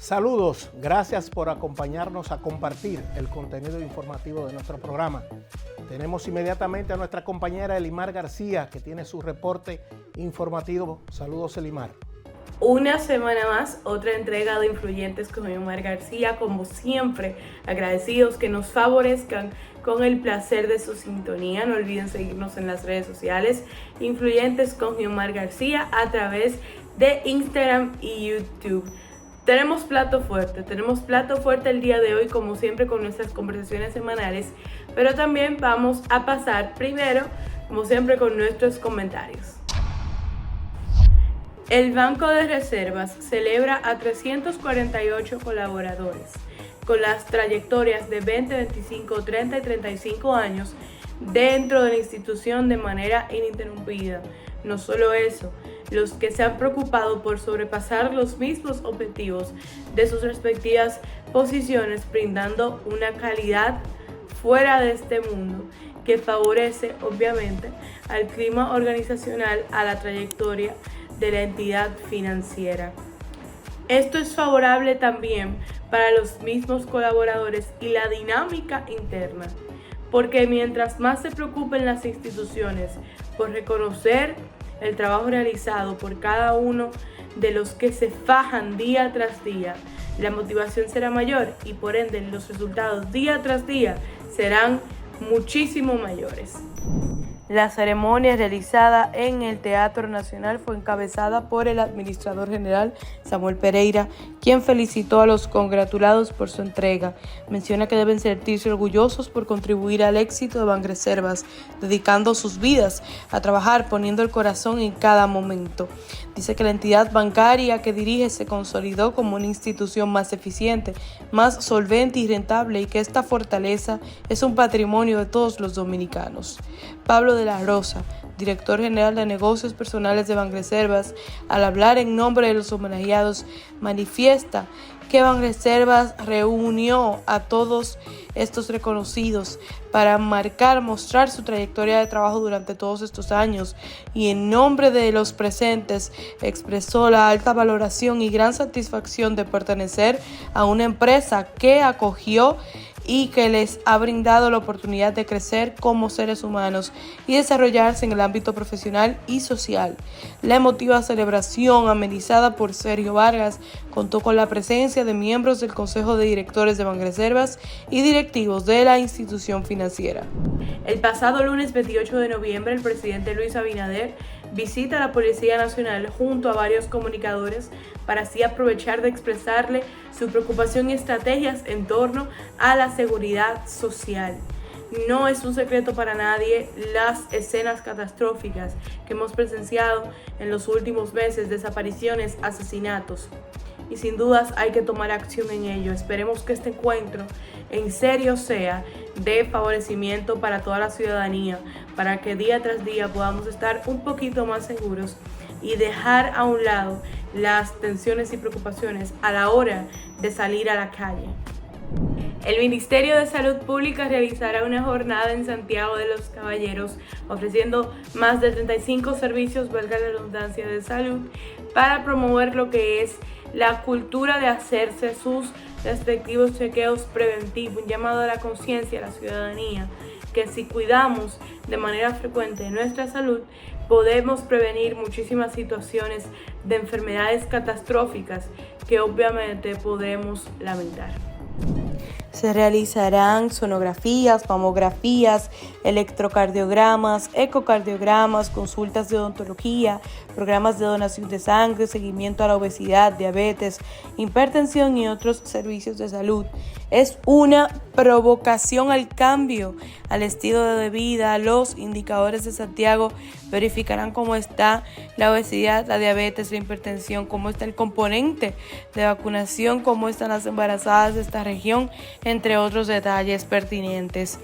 Saludos, gracias por acompañarnos a compartir el contenido informativo de nuestro programa. Tenemos inmediatamente a nuestra compañera Elimar García, que tiene su reporte informativo. Saludos, Elimar. Una semana más, otra entrega de Influyentes con Elimar García, como siempre, agradecidos que nos favorezcan con el placer de su sintonía. No olviden seguirnos en las redes sociales, Influyentes con Elimar García, a través de Instagram y YouTube. Tenemos plato fuerte el día de hoy, como siempre, con nuestras conversaciones semanales, pero también vamos a pasar primero, como siempre, con nuestros comentarios. El Banco de Reservas celebra a 348 colaboradores con las trayectorias de 20, 25, 30 y 35 años dentro de la institución de manera ininterrumpida. No solo eso, los que se han preocupado por sobrepasar los mismos objetivos de sus respectivas posiciones, brindando una calidad fuera de este mundo que favorece, obviamente, al clima organizacional, a la trayectoria de la entidad financiera. Esto es favorable también para los mismos colaboradores y la dinámica interna, porque mientras más se preocupen las instituciones por reconocer el trabajo realizado por cada uno de los que se fajan día tras día, la motivación será mayor y por ende los resultados día tras día serán muchísimo mayores. La ceremonia realizada en el Teatro Nacional fue encabezada por el administrador general Samuel Pereira, quien felicitó a los congratulados por su entrega. Menciona que deben sentirse orgullosos por contribuir al éxito de Banreservas, dedicando sus vidas a trabajar poniendo el corazón en cada momento. Dice que la entidad bancaria que dirige se consolidó como una institución más eficiente, más solvente y rentable, y que esta fortaleza es un patrimonio de todos los dominicanos. Pablo de la Rosa, director general de negocios personales de Banreservas, al hablar en nombre de los homenajeados, manifiesta que Banreservas reunió a todos estos reconocidos para mostrar su trayectoria de trabajo durante todos estos años, y en nombre de los presentes expresó la alta valoración y gran satisfacción de pertenecer a una empresa que acogió y que les ha brindado la oportunidad de crecer como seres humanos y desarrollarse en el ámbito profesional y social. La emotiva celebración, amenizada por Sergio Vargas, contó con la presencia de miembros del Consejo de Directores de Banreservas y directivos de la institución financiera. El pasado lunes 28 de noviembre, el presidente Luis Abinader visita a la Policía Nacional junto a varios comunicadores para así aprovechar de expresarle su preocupación y estrategias en torno a la seguridad social. No es un secreto para nadie las escenas catastróficas que hemos presenciado en los últimos meses, desapariciones, asesinatos. Y sin dudas hay que tomar acción en ello. Esperemos que este encuentro en serio sea de favorecimiento para toda la ciudadanía, para que día tras día podamos estar un poquito más seguros y dejar a un lado las tensiones y preocupaciones a la hora de salir a la calle. El Ministerio de Salud Pública realizará una jornada en Santiago de los Caballeros, ofreciendo más de 35 servicios, valga la redundancia, de salud, para promover lo que es la cultura de hacerse sus respectivos chequeos preventivos, un llamado a la conciencia a la ciudadanía, que si cuidamos de manera frecuente nuestra salud, podemos prevenir muchísimas situaciones de enfermedades catastróficas que obviamente podremos lamentar. Se realizarán sonografías, mamografías, electrocardiogramas, ecocardiogramas, consultas de odontología, programas de donación de sangre, seguimiento a la obesidad, diabetes, hipertensión y otros servicios de salud. Es una provocación al cambio, al estilo de vida. Los indicadores de Santiago verificarán cómo está la obesidad, la diabetes, la hipertensión, cómo está el componente de vacunación, cómo están las embarazadas de esta región, entre otros detalles pertinentes.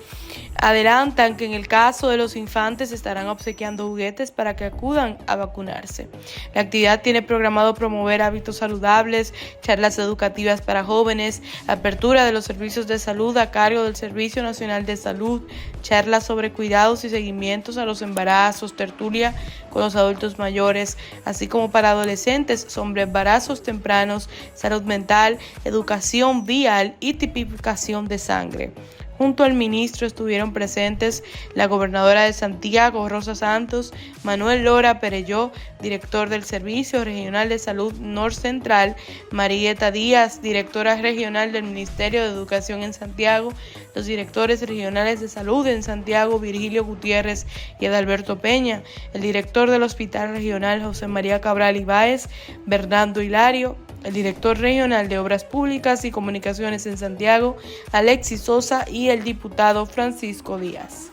Adelantan que en el caso de los infantes estarán obsequiando juguetes para que acudan a vacunarse. La actividad tiene programado promover hábitos saludables, charlas educativas para jóvenes, apertura de los servicios de salud a cargo del Servicio Nacional de Salud, charlas sobre cuidados y seguimientos a los embarazos, tertulia con los adultos mayores, así como para adolescentes sobre embarazos tempranos, salud mental, educación vial y tipificación de sangre. Junto al ministro estuvieron presentes la gobernadora de Santiago, Rosa Santos, Manuel Lora Perelló, director del Servicio Regional de Salud Norcentral, Marieta Díaz, directora regional del Ministerio de Educación en Santiago, los directores regionales de salud en Santiago, Virgilio Gutiérrez y Adalberto Peña, el director del Hospital Regional José María Cabral Ibáez, Bernardo Hilario, el director regional de Obras Públicas y Comunicaciones en Santiago, Alexis Sosa, y el diputado Francisco Díaz.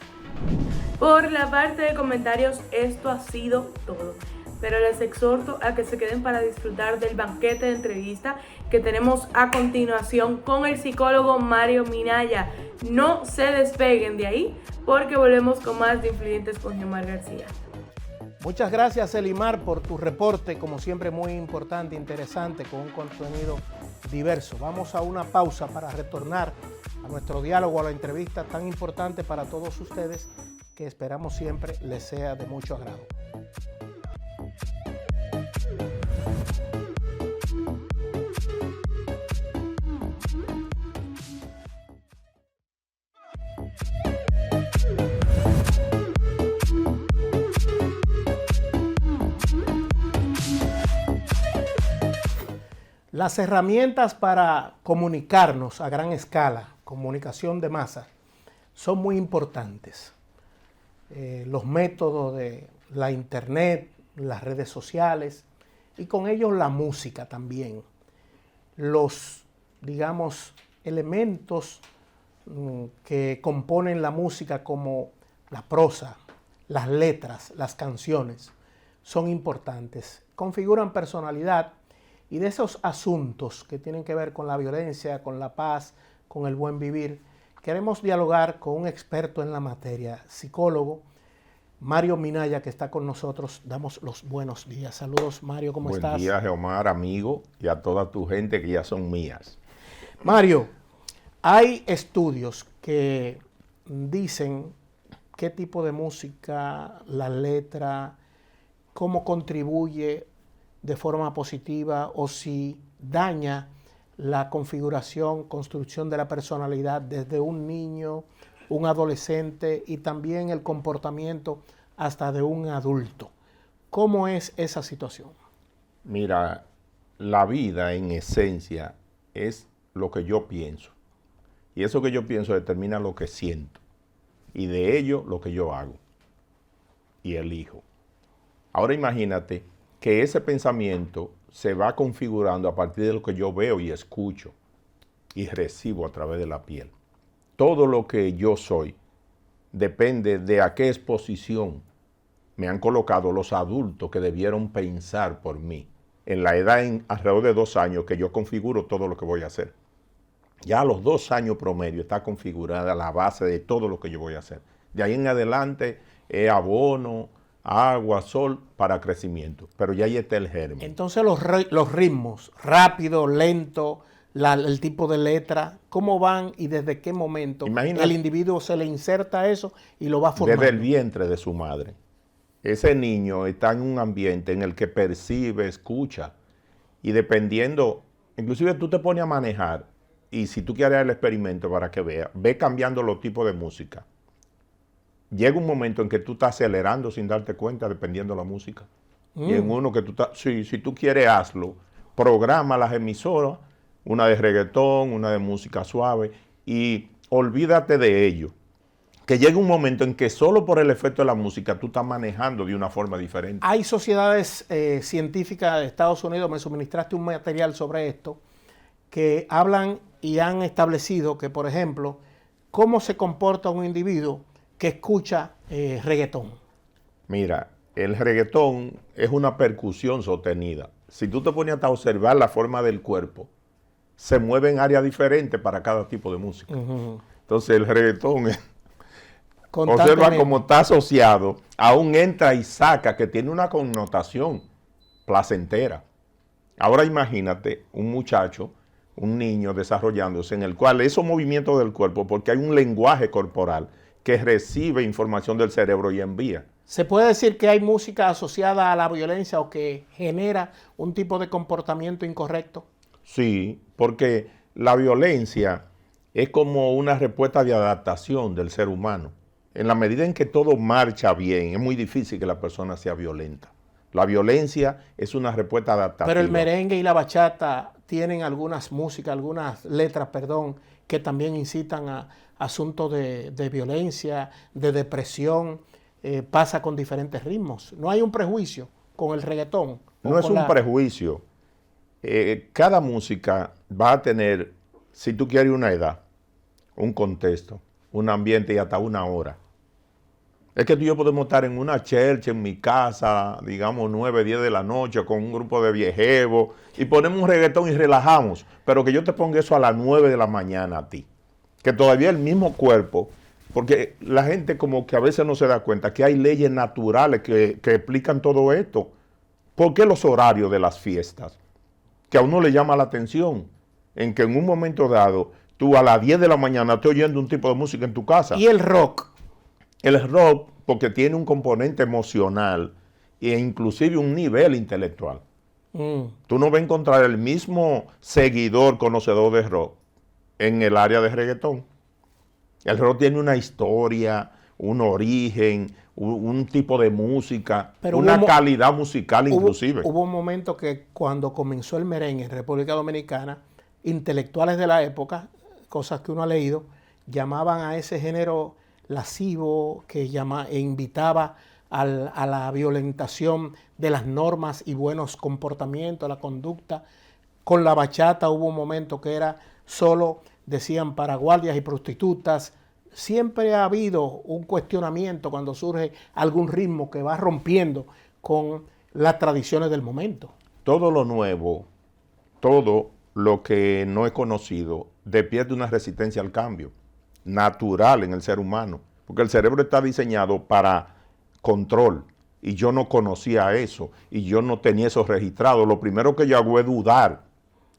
Por la parte de comentarios, esto ha sido todo. Pero les exhorto a que se queden para disfrutar del banquete de entrevista que tenemos a continuación con el psicólogo Mario Minaya. No se despeguen de ahí porque volvemos con más de Influyentes con Elimar García. Muchas gracias, Elimar, por tu reporte, como siempre muy importante, interesante, con un contenido diverso. Vamos a una pausa para retornar a nuestro diálogo, a la entrevista tan importante para todos ustedes, que esperamos siempre les sea de mucho agrado. Las herramientas para comunicarnos a gran escala, comunicación de masa, son muy importantes. Los métodos de la internet, las redes sociales y con ellos la música también. Los, digamos, elementos que componen la música como la prosa, las letras, las canciones, son importantes. Configuran personalidad. Y de esos asuntos que tienen que ver con la violencia, con la paz, con el buen vivir, queremos dialogar con un experto en la materia, psicólogo, Mario Minaya, que está con nosotros. Damos los buenos días. Saludos, Mario, ¿cómo estás? Buen día, Geomar, amigo, y a toda tu gente que ya son mías. Mario, hay estudios que dicen qué tipo de música, la letra, cómo contribuye de forma positiva o si daña la configuración, construcción de la personalidad desde un niño, un adolescente y también el comportamiento hasta de un adulto. ¿Cómo es esa situación? Mira, la vida en esencia es lo que yo pienso. Y eso que yo pienso determina lo que siento. Y de ello lo que yo hago y elijo. Ahora imagínate que ese pensamiento se va configurando a partir de lo que yo veo y escucho y recibo a través de la piel. Todo lo que yo soy depende de a qué exposición me han colocado los adultos que debieron pensar por mí. En la edad, alrededor de 2 años, que yo configuro todo lo que voy a hacer. Ya a los 2 años promedio está configurada la base de todo lo que yo voy a hacer. De ahí en adelante es abono, agua, sol para crecimiento, pero ya ahí está el germen. Entonces los ritmos, rápido, lento, el tipo de letra, ¿cómo van y desde qué momento el individuo se le inserta eso y lo va formando? Desde el vientre de su madre. Ese niño está en un ambiente en el que percibe, escucha, y dependiendo, inclusive tú te pones a manejar, y si tú quieres el experimento para que veas, ve cambiando los tipos de música. Llega un momento en que tú estás acelerando sin darte cuenta, dependiendo de la música. Y en uno que tú estás, si tú quieres, hazlo. Programa las emisoras, una de reggaetón, una de música suave, y olvídate de ello. Que llega un momento en que solo por el efecto de la música tú estás manejando de una forma diferente. Hay sociedades científicas de Estados Unidos, me suministraste un material sobre esto, que hablan y han establecido que, por ejemplo, cómo se comporta un individuo que escucha reggaetón. Mira, el reggaetón es una percusión sostenida. Si tú te pones hasta a observar la forma del cuerpo se mueve en áreas diferentes para cada tipo de música. Entonces el reggaetón, observa cómo está asociado a un entra y saca que tiene una connotación placentera. Ahora imagínate un muchacho, un niño desarrollándose en el cual esos movimientos del cuerpo, porque hay un lenguaje corporal que recibe información del cerebro y envía. ¿Se puede decir que hay música asociada a la violencia o que genera un tipo de comportamiento incorrecto? Sí, porque la violencia es como una respuesta de adaptación del ser humano. En la medida en que todo marcha bien, es muy difícil que la persona sea violenta. La violencia es una respuesta adaptativa. Pero el merengue y la bachata tienen algunas músicas, algunas letras, que también incitan a asuntos de violencia, de depresión. Pasa con diferentes ritmos. No hay un prejuicio con el reggaetón. No es un prejuicio. Cada música va a tener, si tú quieres, una edad, un contexto, un ambiente y hasta una hora. Es que tú y yo podemos estar en una church, en mi casa, digamos 9, 10 de la noche, con un grupo de viejevos, y ponemos un reggaetón y relajamos, pero que yo te ponga eso a las 9 de la mañana a ti. Que todavía el mismo cuerpo, porque la gente como que a veces no se da cuenta que hay leyes naturales que explican todo esto. ¿Por qué los horarios de las fiestas? Que a uno le llama la atención, en que en un momento dado, tú a las 10 de la mañana estás oyendo un tipo de música en tu casa. ¿Y el rock? El rock, porque tiene un componente emocional e inclusive un nivel intelectual. Tú no vas a encontrar el mismo seguidor conocedor de rock en el área de reggaetón. El rock tiene una historia, un origen, un tipo de música, pero una calidad musical inclusive. Hubo un momento que cuando comenzó el merengue en República Dominicana, intelectuales de la época, cosas que uno ha leído, llamaban a ese género lascivo que invitaba a la violentación de las normas y buenos comportamientos, la conducta. Con la bachata hubo un momento que era solo, decían, para guardias y prostitutas. Siempre ha habido un cuestionamiento cuando surge algún ritmo que va rompiendo con las tradiciones del momento. Todo lo nuevo, todo lo que no es conocido, despierte una resistencia al cambio natural en el ser humano, porque el cerebro está diseñado para control, y yo no conocía eso, y yo no tenía eso registrado. Lo primero que yo hago es dudar,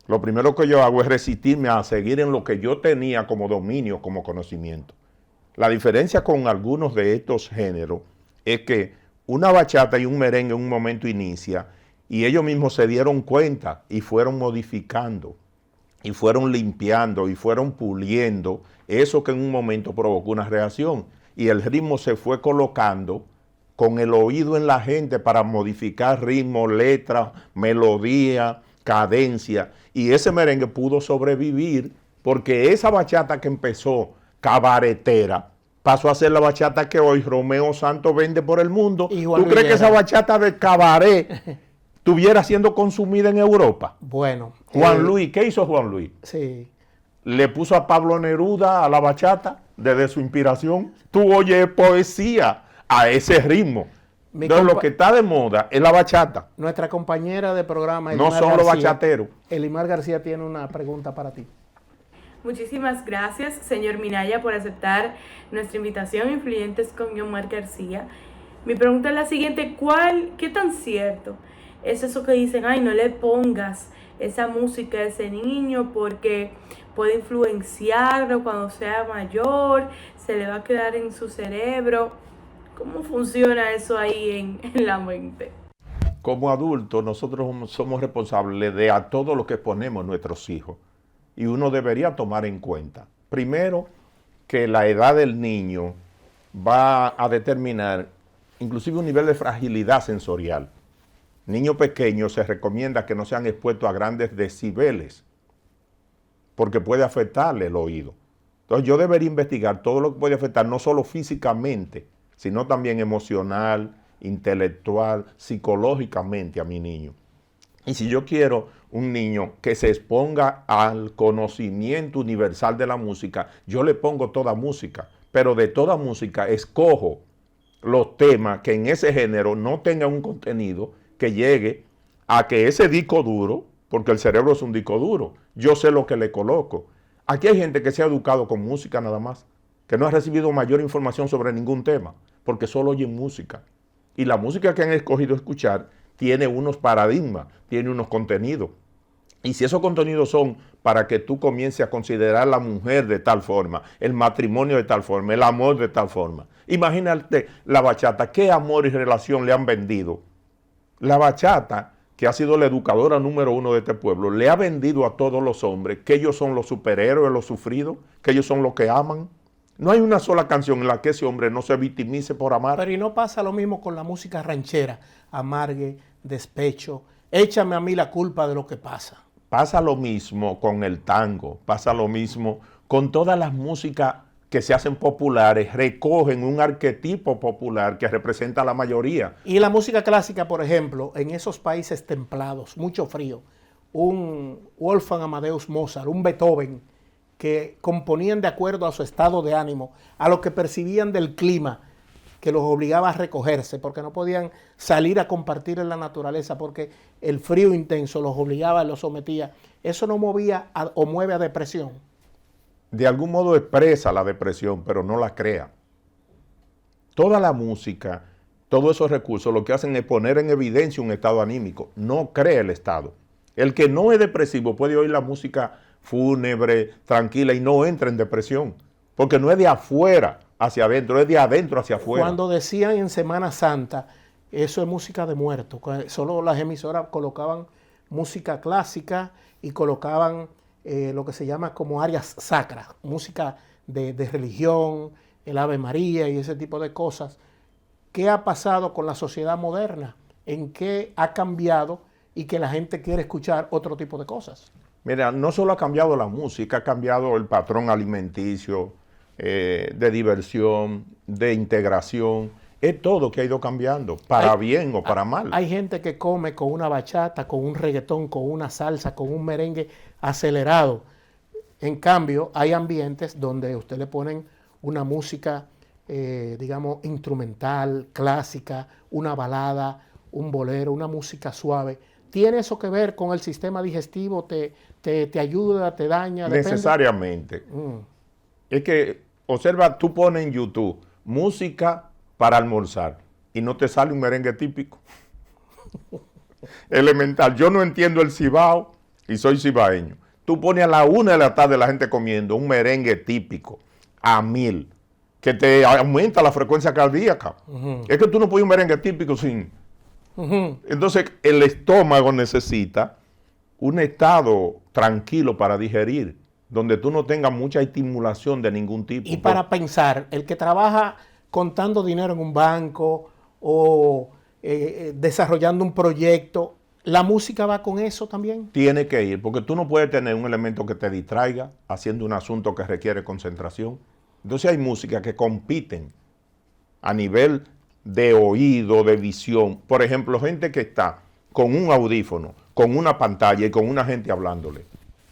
lo primero que yo hago es resistirme a seguir en lo que yo tenía como dominio, como conocimiento. La diferencia con algunos de estos géneros es que una bachata y un merengue en un momento inicia, y ellos mismos se dieron cuenta y fueron modificando, y fueron limpiando, y fueron puliendo eso que en un momento provocó una reacción. Y el ritmo se fue colocando con el oído en la gente para modificar ritmo, letra, melodía, cadencia. Y ese merengue pudo sobrevivir porque esa bachata que empezó cabaretera pasó a ser la bachata que hoy Romeo Santos vende por el mundo. ¿Tú crees que esa bachata de cabaret estuviera siendo consumida en Europa? Bueno. Juan Luis, ¿qué hizo Juan Luis? Sí. Le puso a Pablo Neruda a la bachata desde su inspiración. Tú oyes poesía a ese ritmo. Entonces lo que está de moda es la bachata. Nuestra compañera de programa, Elimar García, no son los bachateros. Elimar García tiene una pregunta para ti. Muchísimas gracias, señor Minaya, por aceptar nuestra invitación Influyentes con Elimar García. Mi pregunta es la siguiente: ¿qué tan cierto es eso que dicen, ay, no le pongas esa música a ese niño porque puede influenciarlo cuando sea mayor, se le va a quedar en su cerebro? ¿Cómo funciona eso ahí en la mente? Como adultos, nosotros somos responsables de a todo lo que ponemos nuestros hijos. Y uno debería tomar en cuenta, primero, que la edad del niño va a determinar inclusive un nivel de fragilidad sensorial. Niños pequeños se recomienda que no sean expuestos a grandes decibeles, porque puede afectarle el oído. Entonces yo debería investigar todo lo que puede afectar, no solo físicamente, sino también emocional, intelectual, psicológicamente a mi niño. Y si yo quiero un niño que se exponga al conocimiento universal de la música, yo le pongo toda música, pero de toda música escojo los temas que en ese género no tengan un contenido que llegue a que ese disco duro porque el cerebro es un disco duro. Yo sé lo que le coloco. Aquí hay gente que se ha educado con música nada más, que no ha recibido mayor información sobre ningún tema, porque solo oyen música. Y la música que han escogido escuchar tiene unos paradigmas, tiene unos contenidos. Y si esos contenidos son para que tú comiences a considerar la mujer de tal forma, el matrimonio de tal forma, el amor de tal forma. Imagínate la bachata, ¿qué amor y relación le han vendido? La bachata, que ha sido la educadora número 1 de este pueblo, le ha vendido a todos los hombres que ellos son los superhéroes, los sufridos, que ellos son los que aman. No hay una sola canción en la que ese hombre no se victimice por amar. Pero y no pasa lo mismo con la música ranchera, amargue, despecho, échame a mí la culpa de lo que pasa. Pasa lo mismo con el tango, pasa lo mismo con todas las músicas que se hacen populares, recogen un arquetipo popular que representa a la mayoría. Y la música clásica, por ejemplo, en esos países templados, mucho frío, un Wolfgang Amadeus Mozart, un Beethoven, que componían de acuerdo a su estado de ánimo, a lo que percibían del clima, que los obligaba a recogerse, porque no podían salir a compartir en la naturaleza, porque el frío intenso los obligaba, los sometía. Eso no movía o mueve a depresión. De algún modo expresa la depresión, pero no la crea. Toda la música, todos esos recursos, lo que hacen es poner en evidencia un estado anímico, no crea el estado. El que no es depresivo puede oír la música fúnebre, tranquila, y no entra en depresión, porque no es de afuera hacia adentro, es de adentro hacia afuera. Cuando decían en Semana Santa, eso es música de muertos, solo las emisoras colocaban música clásica y colocaban lo que se llama como áreas sacras, música de religión, el Ave María y ese tipo de cosas. ¿Qué ha pasado con la sociedad moderna? ¿En qué ha cambiado y que la gente quiere escuchar otro tipo de cosas? Mira, no solo ha cambiado la música, ha cambiado el patrón alimenticio, de diversión, de integración. Es todo que ha ido cambiando, para bien o para mal. Hay gente que come con una bachata, con un reggaetón, con una salsa, con un merengue acelerado. En cambio, hay ambientes donde usted le ponen una música, digamos, instrumental, clásica, una balada, un bolero, una música suave. ¿Tiene eso que ver con el sistema digestivo? ¿Te ayuda, te daña? Necesariamente. Es que, observa, tú pones en YouTube música para almorzar y no te sale un merengue típico. Elemental. Yo no entiendo el cibao y soy cibaeño. Tú pones a la 1 de la tarde la gente comiendo un merengue típico a 1000, que te aumenta la frecuencia cardíaca. Es que tú no puedes un merengue típico sin... Entonces el estómago necesita un estado tranquilo para digerir, donde tú no tengas mucha estimulación de ningún tipo. Y para pensar, el que trabaja contando dinero en un banco o desarrollando un proyecto, ¿la música va con eso también? Tiene que ir, porque tú no puedes tener un elemento que te distraiga haciendo un asunto que requiere concentración. Entonces hay música que compiten a nivel de oído, de visión. Por ejemplo, gente que está con un audífono, con una pantalla y con una gente hablándole.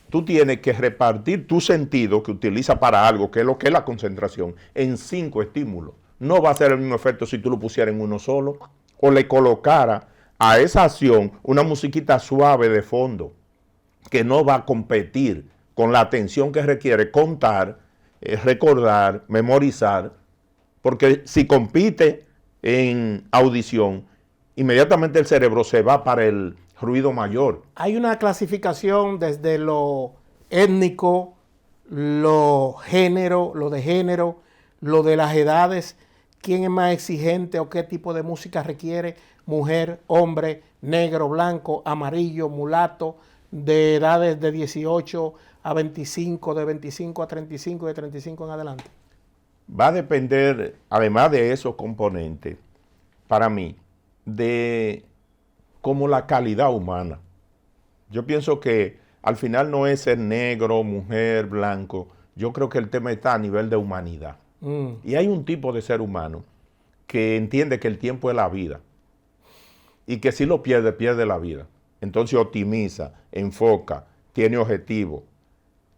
Tú tienes que repartir tu sentido que utiliza para algo, que es lo que es la concentración, en 5 estímulos. No va a ser el mismo efecto si tú lo pusieras en uno solo o le colocara a esa acción una musiquita suave de fondo que no va a competir con la atención que requiere contar, recordar, memorizar, porque si compite en audición, inmediatamente el cerebro se va para el ruido mayor. Hay una clasificación desde lo étnico, lo género, lo de género, lo de las edades, quién es más exigente o qué tipo de música requiere, mujer, hombre, negro, blanco, amarillo, mulato, de edades de 18 a 25, de 25 a 35, de 35 en adelante. Va a depender, además de esos componentes, para mí, de como la calidad humana. Yo pienso que al final no es ser negro, mujer, blanco. Yo creo que el tema está a nivel de humanidad. Y hay un tipo de ser humano que entiende que el tiempo es la vida y que si lo pierde, pierde la vida. Entonces optimiza, enfoca, tiene objetivo.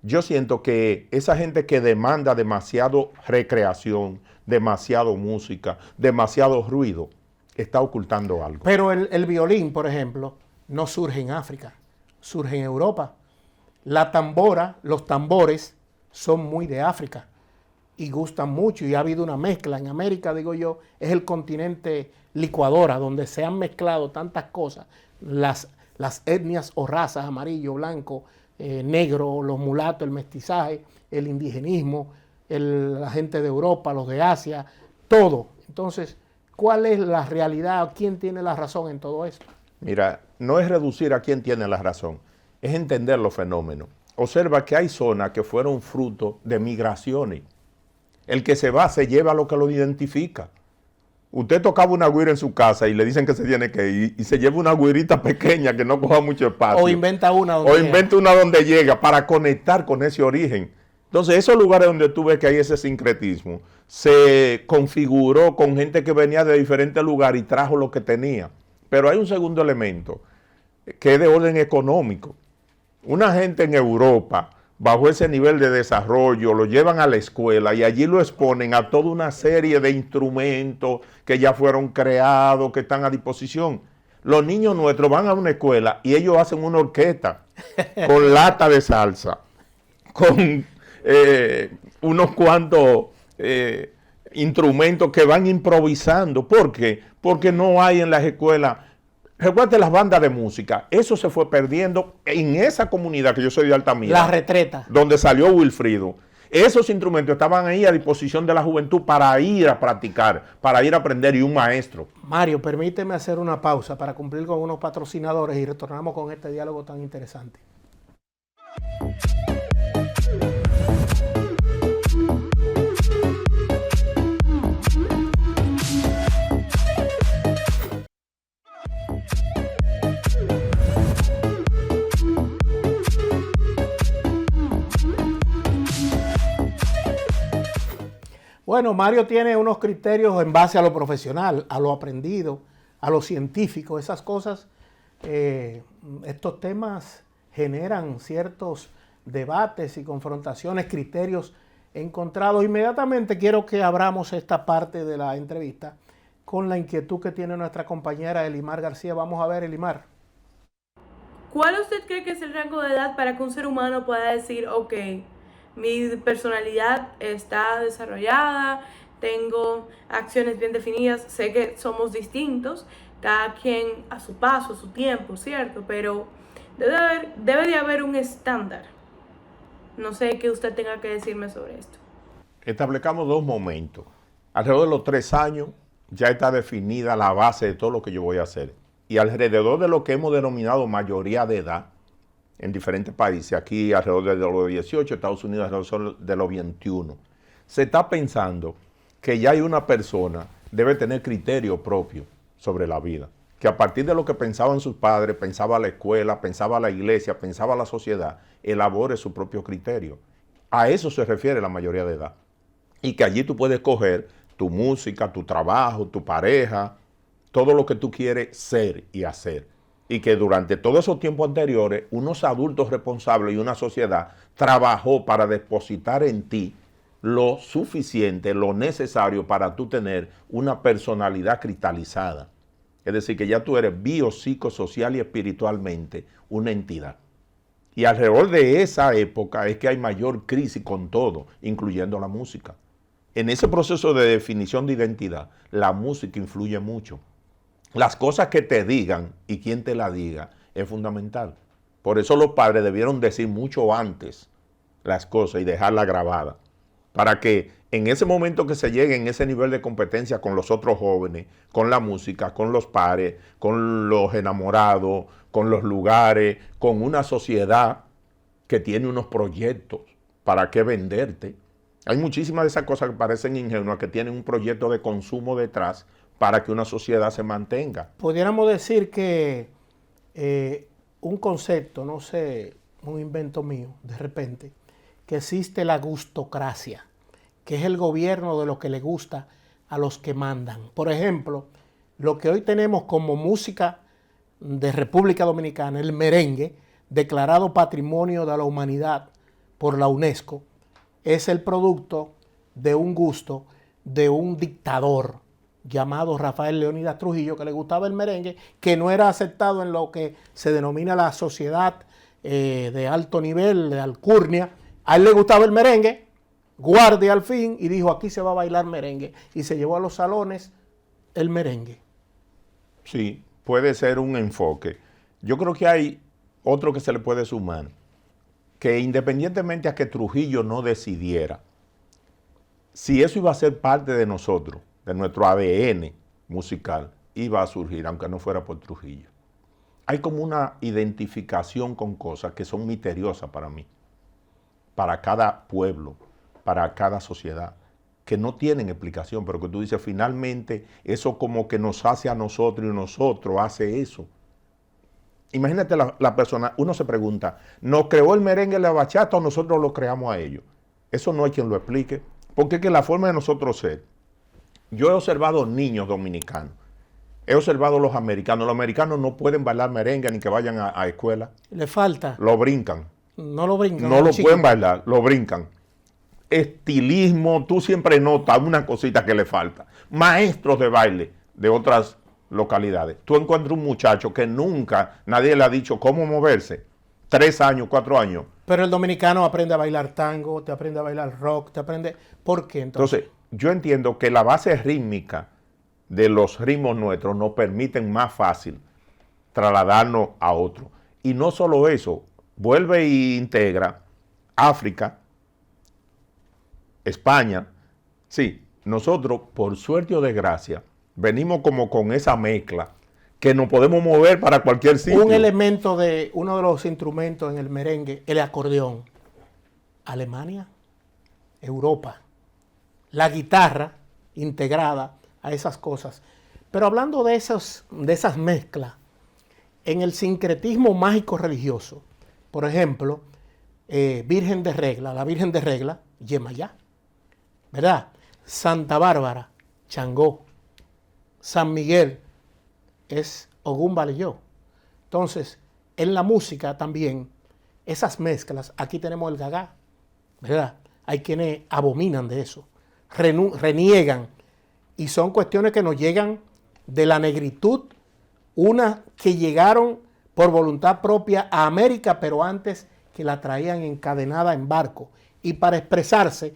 Yo siento que esa gente que demanda demasiado recreación, demasiado música, demasiado ruido, está ocultando algo. Pero el violín, por ejemplo, no surge en África, surge en Europa. La tambora, los tambores son muy de África y gustan mucho y ha habido una mezcla. En América, digo yo, es el continente licuadora donde se han mezclado tantas cosas, las etnias o razas, amarillo, blanco, negro, los mulatos, el mestizaje, el indigenismo, la gente de Europa, los de Asia, todo. Entonces, ¿cuál es la realidad? ¿Quién tiene la razón en todo esto? Mira, no es reducir a quién tiene la razón, es entender los fenómenos. Observa que hay zonas que fueron fruto de migraciones. El que se va se lleva lo que lo identifica. Usted tocaba una güira en su casa y le dicen que se tiene que ir y se lleva una güirita pequeña que no coja mucho espacio. O inventa una donde llega para conectar con ese origen. Entonces, esos lugares donde tú ves que hay ese sincretismo, se configuró con gente que venía de diferentes lugares y trajo lo que tenía. Pero hay un segundo elemento, que es de orden económico. Una gente en Europa, bajo ese nivel de desarrollo, lo llevan a la escuela y allí lo exponen a toda una serie de instrumentos que ya fueron creados, que están a disposición. Los niños nuestros van a una escuela y ellos hacen una orquesta con lata de salsa, con unos cuantos instrumentos que van improvisando. ¿Por qué? Porque no hay en las escuelas. Recuerda las bandas de música, eso se fue perdiendo en esa comunidad que yo soy de Altamira. La Retreta. Donde salió Wilfrido. Esos instrumentos estaban ahí a disposición de la juventud para ir a practicar, para ir a aprender y un maestro. Mario, permíteme hacer una pausa para cumplir con unos patrocinadores y retornamos con este diálogo tan interesante. Bueno, Mario tiene unos criterios en base a lo profesional, a lo aprendido, a lo científico, esas cosas. Estos temas generan ciertos debates y confrontaciones, criterios encontrados. Inmediatamente quiero que abramos esta parte de la entrevista con la inquietud que tiene nuestra compañera Elimar García. Vamos a ver, Elimar. ¿Cuál usted cree que es el rango de edad para que un ser humano pueda decir, ok, mi personalidad está desarrollada, tengo acciones bien definidas, sé que somos distintos, cada quien a su paso, a su tiempo, ¿cierto? Pero debe de haber un estándar. No sé qué usted tenga que decirme sobre esto. Establezcamos dos momentos. Alrededor de los 3 años ya está definida la base de todo lo que yo voy a hacer. Y alrededor de lo que hemos denominado mayoría de edad, en diferentes países, aquí alrededor de los 18, Estados Unidos alrededor de los 21, se está pensando que ya hay una persona debe tener criterio propio sobre la vida, que a partir de lo que pensaban sus padres, pensaba la escuela, pensaba la iglesia, pensaba la sociedad, elabore su propio criterio. A eso se refiere la mayoría de edad. Y que allí tú puedes coger tu música, tu trabajo, tu pareja, todo lo que tú quieres ser y hacer. Y que durante todos esos tiempos anteriores, unos adultos responsables y una sociedad trabajó para depositar en ti lo suficiente, lo necesario para tú tener una personalidad cristalizada. Es decir, que ya tú eres bio, psicosocial y espiritualmente una entidad. Y alrededor de esa época es que hay mayor crisis con todo, incluyendo la música. En ese proceso de definición de identidad, la música influye mucho. Las cosas que te digan y quien te la diga es fundamental. Por eso los padres debieron decir mucho antes las cosas y dejarlas grabadas. Para que en ese momento que se llegue en ese nivel de competencia con los otros jóvenes, con la música, con los pares, con los enamorados, con los lugares, con una sociedad que tiene unos proyectos para qué venderte. Hay muchísimas de esas cosas que parecen ingenuas que tienen un proyecto de consumo detrás para que una sociedad se mantenga. Pudiéramos decir que un concepto, no sé, un invento mío, de repente, que existe la gustocracia, que es el gobierno de lo que le gusta a los que mandan. Por ejemplo, lo que hoy tenemos como música de República Dominicana, el merengue, declarado Patrimonio de la Humanidad por la UNESCO, es el producto de un gusto de un dictador llamado Rafael Leónidas Trujillo, que le gustaba el merengue, que no era aceptado en lo que se denomina la sociedad de alto nivel, de alcurnia. A él le gustaba el merengue, guardia al fin, y dijo, aquí se va a bailar merengue. Y se llevó a los salones el merengue. Sí, puede ser un enfoque. Yo creo que hay otro que se le puede sumar, que independientemente a que Trujillo no decidiera, si eso iba a ser parte de nosotros, de nuestro ADN musical, iba a surgir, aunque no fuera por Trujillo. Hay como una identificación con cosas que son misteriosas para mí, para cada pueblo, para cada sociedad, que no tienen explicación, pero que tú dices, finalmente, eso como que nos hace a nosotros y nosotros hace eso. Imagínate la persona, uno se pregunta, ¿nos creó el merengue y la bachata o nosotros lo creamos a ellos? Eso no hay quien lo explique, porque es que la forma de nosotros ser, yo he observado niños dominicanos, he observado los americanos no pueden bailar merengue ni que vayan a escuela. Le falta. Lo brincan. No lo brincan. No lo pueden bailar, lo brincan. Estilismo, tú siempre notas una cosita que le falta. Maestros de baile de otras localidades. Tú encuentras un muchacho que nunca nadie le ha dicho cómo moverse. 3 años, 4 años. Pero el dominicano aprende a bailar tango, te aprende a bailar rock, te aprende... ¿Por qué entonces? Entonces, yo entiendo que la base rítmica de los ritmos nuestros nos permiten más fácil trasladarnos a otro. Y no solo eso, vuelve e integra África, España. Sí, nosotros, por suerte o desgracia, venimos como con esa mezcla que nos podemos mover para cualquier sitio. Un elemento de uno de los instrumentos en el merengue, el acordeón. Alemania, Europa. La guitarra integrada a esas cosas. Pero hablando de esas mezclas, en el sincretismo mágico religioso, por ejemplo, Virgen de Regla, la Virgen de Regla, Yemayá, ¿verdad? Santa Bárbara, Changó. San Miguel es Ogún Baleyó. Entonces, en la música también, esas mezclas, aquí tenemos el gagá, ¿verdad? Hay quienes abominan de eso, reniegan, y son cuestiones que nos llegan de la negritud, unas que llegaron por voluntad propia a América, pero antes que la traían encadenada en barco, y para expresarse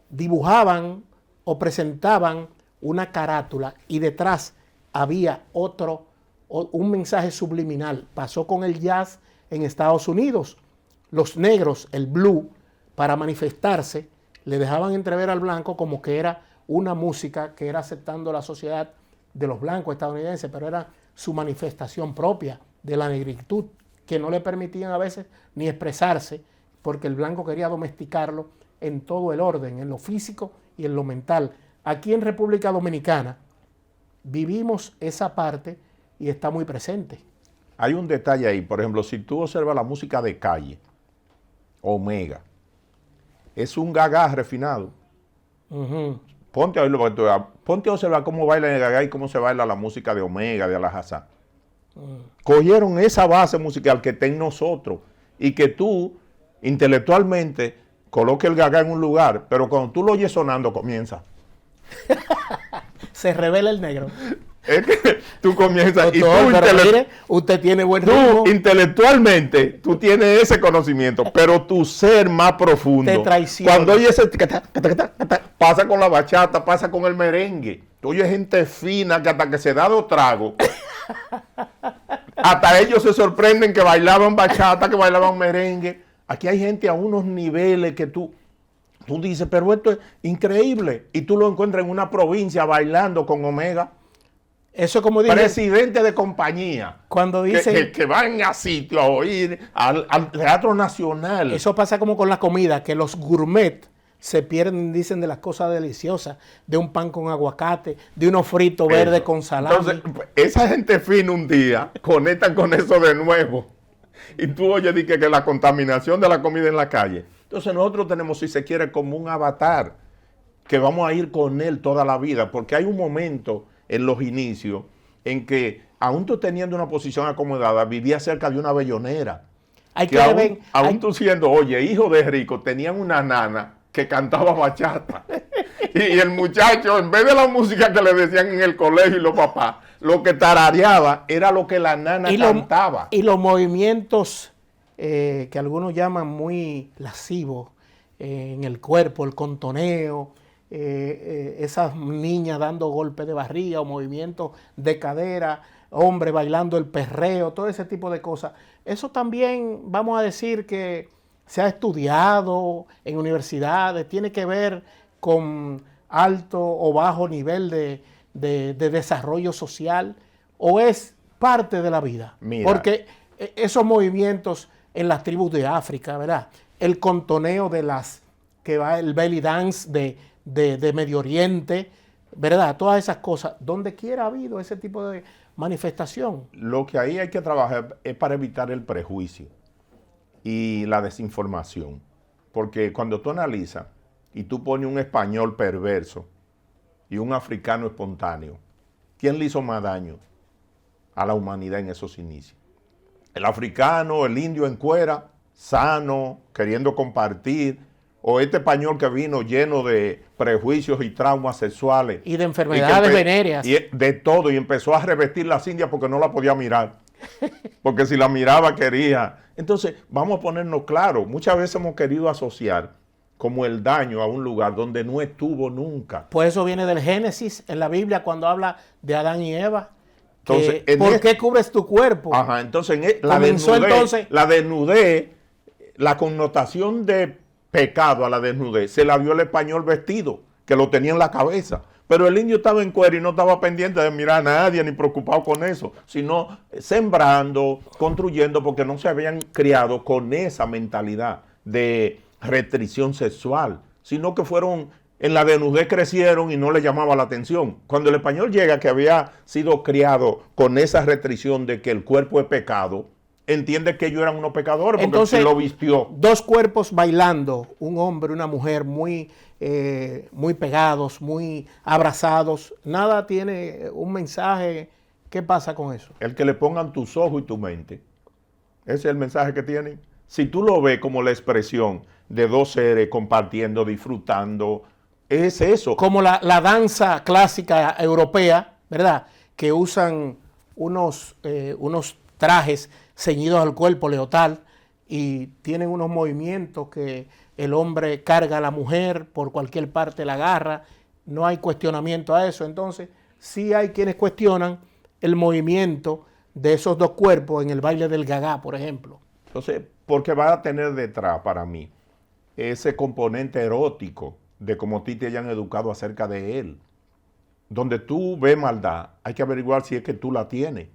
dibujaban o presentaban una carátula y detrás había un mensaje subliminal. Pasó con el jazz en Estados Unidos. Los negros, el blue, para manifestarse, le dejaban entrever al blanco como que era una música que era aceptando la sociedad de los blancos estadounidenses, pero era su manifestación propia de la negritud, que no le permitían a veces ni expresarse, porque el blanco quería domesticarlo en todo el orden, en lo físico y en lo mental. Aquí en República Dominicana vivimos esa parte y está muy presente. Hay un detalle ahí, por ejemplo, si tú observas la música de calle, Omega, es un gagá refinado. Ponte a oírlo, ponte a observar cómo baila el gagá y cómo se baila la música de Omega, de Alajazá. Cogieron esa base musical que está en nosotros y que tú intelectualmente coloques el gagá en un lugar, pero cuando tú lo oyes sonando comienza. Se revela el negro. Es que tú comienzas y mire, usted tiene buen ritmo. Tú intelectualmente, tú tienes ese conocimiento, pero tu ser más profundo, te traiciona. Cuando oyes ese pasa con la bachata, pasa con el merengue. Tú oyes gente fina que hasta que se da 2 tragos, hasta ellos se sorprenden que bailaban bachata, que bailaban merengue. Aquí hay gente a unos niveles que tú dices, pero esto es increíble. Y tú lo encuentras en una provincia bailando con Omega. Eso como dice, presidente de compañía. Cuando dicen que van a sitio a oír al Teatro Nacional. Eso pasa como con la comida, que los gourmet se pierden, dicen, de las cosas deliciosas, de un pan con aguacate, de unos fritos verdes con salami. Entonces, esa gente fina un día conectan con eso de nuevo. Y tú oyes que la contaminación de la comida en la calle. Entonces nosotros tenemos, si se quiere, como un avatar, que vamos a ir con él toda la vida, porque hay un momento en los inicios en que, aún tú teniendo una posición acomodada, vivía cerca de una bellonera. Aún tú siendo, oye, hijo de rico, tenían una nana que cantaba bachata. y el muchacho, en vez de la música que le decían en el colegio y los papás, lo que tarareaba era lo que la nana cantaba. Y los movimientos que algunos llaman muy lascivo en el cuerpo, el contoneo, esas niñas dando golpes de barriga o movimientos de cadera, hombres bailando el perreo, todo ese tipo de cosas. Eso también vamos a decir que se ha estudiado en universidades, tiene que ver con alto o bajo nivel de desarrollo social, o es parte de la vida. Mira. Porque esos movimientos en las tribus de África, ¿verdad? El contoneo de las, que va el belly dance de Medio Oriente, ¿verdad? Todas esas cosas, donde quiera ha habido ese tipo de manifestación. Lo que ahí hay que trabajar es para evitar el prejuicio y la desinformación. Porque cuando tú analizas y tú pones un español perverso y un africano espontáneo, ¿quién le hizo más daño a la humanidad en esos inicios? El africano, el indio en cuera, sano, queriendo compartir, o este español que vino lleno de prejuicios y traumas sexuales. Y de enfermedades venéreas. Y de todo, y empezó a revestir las indias porque no la podía mirar. Porque si la miraba quería. Entonces, vamos a ponernos claros, muchas veces hemos querido asociar como el daño a un lugar donde no estuvo nunca. Pues eso viene del Génesis, en la Biblia, cuando habla de Adán y Eva. Entonces, ¿por qué cubres tu cuerpo? Ajá, entonces, la desnudez, la connotación de pecado a la desnudez, se la vio el español vestido, que lo tenía en la cabeza. Pero el indio estaba en cuero y no estaba pendiente de mirar a nadie ni preocupado con eso, sino sembrando, construyendo, porque no se habían criado con esa mentalidad de restricción sexual, sino que fueron en la desnudez, crecieron y no le llamaba la atención. Cuando el español llega, que había sido criado con esa restricción de que el cuerpo es pecado, entiende que ellos eran unos pecadores porque entonces, lo vistió. Dos cuerpos bailando, un hombre y una mujer muy pegados, muy abrazados, nada tiene un mensaje. ¿Qué pasa con eso? El que le pongan tus ojos y tu mente. Ese es el mensaje que tienen. Si tú lo ves como la expresión de dos seres compartiendo, disfrutando, es eso. Como la danza clásica europea, ¿verdad? Que usan unos trajes ceñidos al cuerpo, leotal, y tienen unos movimientos que el hombre carga a la mujer, por cualquier parte la agarra, no hay cuestionamiento a eso. Entonces, sí hay quienes cuestionan el movimiento de esos dos cuerpos en el baile del gagá, por ejemplo. Entonces, porque va a tener detrás, para mí, ese componente erótico de cómo a ti te hayan educado acerca de él. Donde tú ves maldad, hay que averiguar si es que tú la tienes.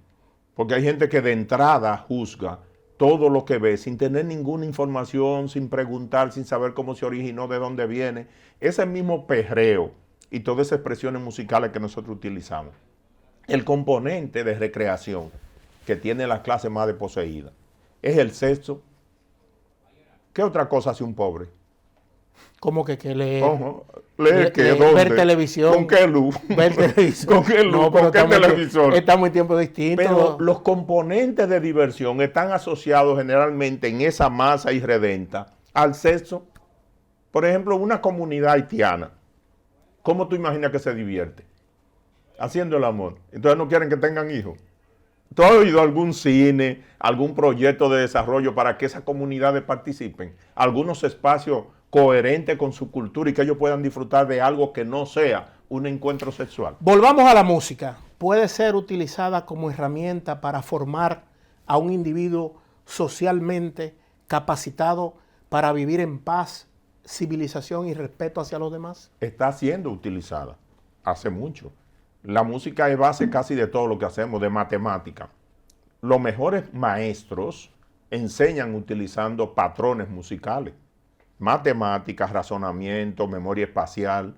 Porque hay gente que de entrada juzga todo lo que ve sin tener ninguna información, sin preguntar, sin saber cómo se originó, de dónde viene. Ese mismo perreo y todas esas expresiones musicales que nosotros utilizamos. El componente de recreación que tiene la clase más desposeída es el sexo. ¿Qué otra cosa hace un pobre? Como que leer. ¿Leer qué? ¿Dónde? Ver televisión. ¿Con qué luz? Ver televisión. ¿Con qué luz? No, ¿con qué televisor? Estamos en tiempos distintos. Pero los componentes de diversión están asociados generalmente en esa masa irredenta al sexo. Por ejemplo, una comunidad haitiana, ¿cómo tú imaginas que se divierte? Haciendo el amor. Entonces no quieren que tengan hijos. ¿Tú has oído algún cine, algún proyecto de desarrollo para que esas comunidades participen? Algunos espacios coherentes con su cultura y que ellos puedan disfrutar de algo que no sea un encuentro sexual. Volvamos a la música. Puede ser utilizada como herramienta para formar a un individuo socialmente capacitado para vivir en paz, civilización y respeto hacia los demás. Está siendo utilizada hace mucho. La música es base casi de todo lo que hacemos, de matemática. Los mejores maestros enseñan utilizando patrones musicales. Matemáticas, razonamiento, memoria espacial,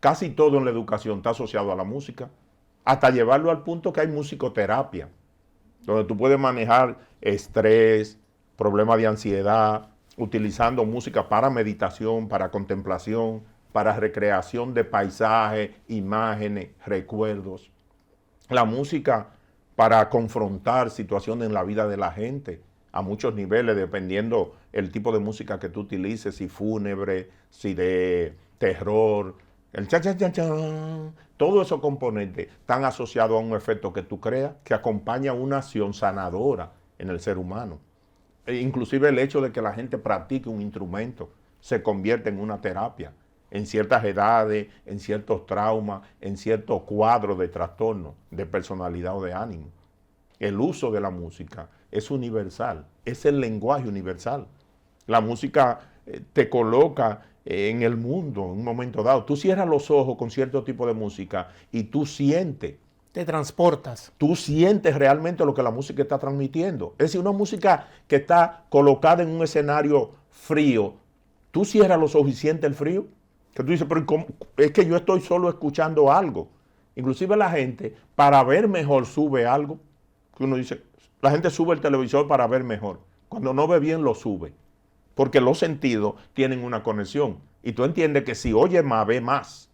casi todo en la educación está asociado a la música, hasta llevarlo al punto que hay musicoterapia, donde tú puedes manejar estrés, problemas de ansiedad, utilizando música para meditación, para contemplación, para recreación de paisajes, imágenes, recuerdos. La música para confrontar situaciones en la vida de la gente, a muchos niveles, dependiendo el tipo de música que tú utilices, si fúnebre, si de terror, el cha-cha-cha-cha, todos esos componentes están asociados a un efecto que tú creas, que acompaña una acción sanadora en el ser humano. inclusive el hecho de que la gente practique un instrumento se convierte en una terapia en ciertas edades, en ciertos traumas, en ciertos cuadros de trastorno de personalidad o de ánimo. El uso de la música es universal, es el lenguaje universal. La música te coloca en el mundo en un momento dado. Tú cierras los ojos con cierto tipo de música y tú sientes. Te transportas. Tú sientes realmente lo que la música está transmitiendo. Es decir, una música que está colocada en un escenario frío, tú cierras los ojos y sientes el frío. Que tú dices, pero ¿cómo? Es que yo estoy solo escuchando algo. Inclusive la gente, para ver mejor, sube algo. Que uno dice, la gente sube el televisor para ver mejor. Cuando no ve bien, lo sube. Porque los sentidos tienen una conexión. Y tú entiendes que si oye más, ve más.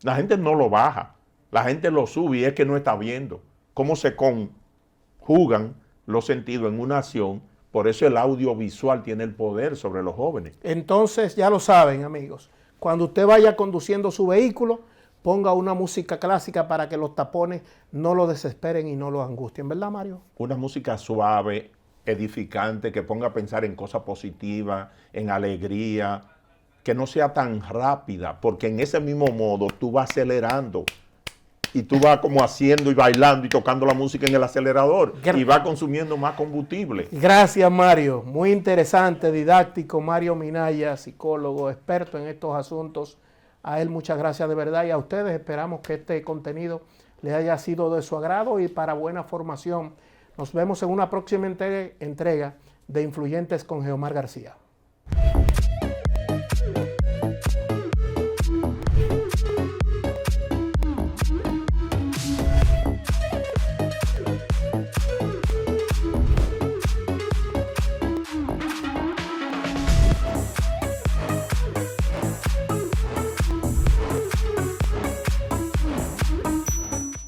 La gente no lo baja. La gente lo sube y es que no está viendo cómo se conjugan los sentidos en una acción. Por eso el audiovisual tiene el poder sobre los jóvenes. Entonces, ya lo saben, amigos. Cuando usted vaya conduciendo su vehículo, ponga una música clásica para que los tapones no lo desesperen y no lo angustien. ¿Verdad, Mario? Una música suave, edificante, que ponga a pensar en cosas positivas, en alegría, que no sea tan rápida, porque en ese mismo modo tú vas acelerando y tú vas como haciendo y bailando y tocando la música en el acelerador y vas consumiendo más combustible. Gracias, Mario. Muy interesante, didáctico. Mario Minaya, psicólogo, experto en estos asuntos. A él muchas gracias de verdad y a ustedes esperamos que este contenido les haya sido de su agrado y para buena formación. Nos vemos en una próxima entrega de Influyentes con Geomar García.